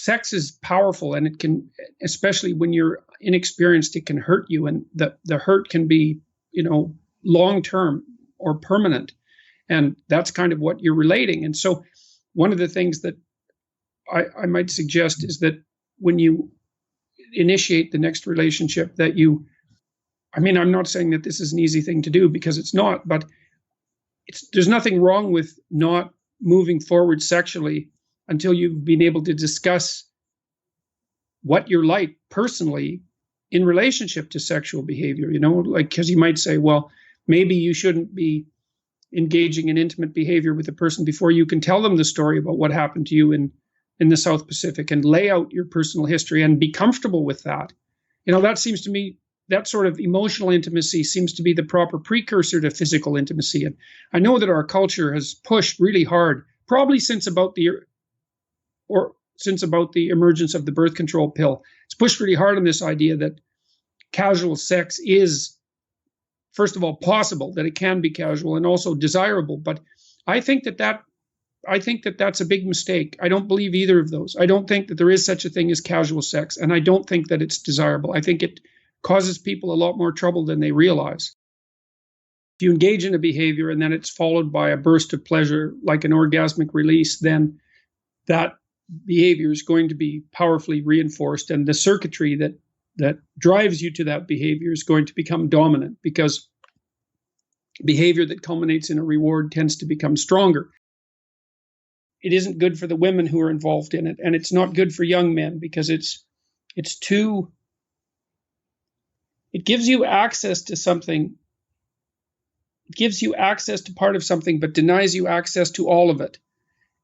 sex is powerful, and it can, especially when you're inexperienced, it can hurt you, and the hurt can be, long-term or permanent. And that's kind of what you're relating. And so one of the things that I might suggest is that when you initiate the next relationship, that I'm not saying that this is an easy thing to do, because it's not, but there's nothing wrong with not moving forward sexually until you've been able to discuss what you're like personally in relationship to sexual behavior, because you might say, well, maybe you shouldn't be engaging in intimate behavior with a person before you can tell them the story about what happened to you in the South Pacific, and lay out your personal history and be comfortable with that. That seems to me, that sort of emotional intimacy seems to be the proper precursor to physical intimacy. And I know that our culture has pushed really hard, probably since about the emergence of the birth control pill. It's pushed really hard on this idea that casual sex is, first of all, possible, that it can be casual, and also desirable. But I think that that's a big mistake. I don't believe either of those. I don't think that there is such a thing as casual sex, and I don't think that it's desirable. I think it causes people a lot more trouble than they realize. If you engage in a behavior and then it's followed by a burst of pleasure, like an orgasmic release, then that behavior is going to be powerfully reinforced, and the circuitry that drives you to that behavior is going to become dominant, because behavior that culminates in a reward tends to become stronger. It isn't good for the women who are involved in it, and it's not good for young men, because it gives you access to something. It gives you access to part of something, but denies you access to all of it.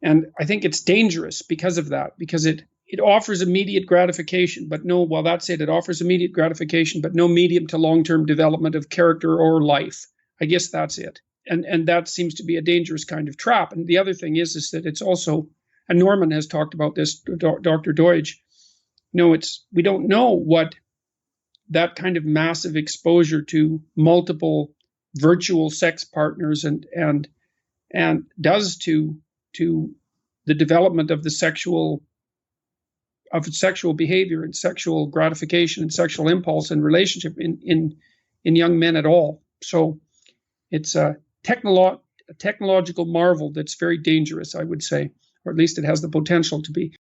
And I think it's dangerous because of that, because it offers immediate gratification, but it offers immediate gratification, but no medium to long-term development of character or life. I guess that's it. And that seems to be a dangerous kind of trap. And the other thing is that it's also, and Norman has talked about this, Dr. Deutsch, we don't know what that kind of massive exposure to multiple virtual sex partners and does to the development of sexual behavior and sexual gratification and sexual impulse and relationship in young men at all. So it's a technological marvel that's very dangerous, I would say, or at least it has the potential to be.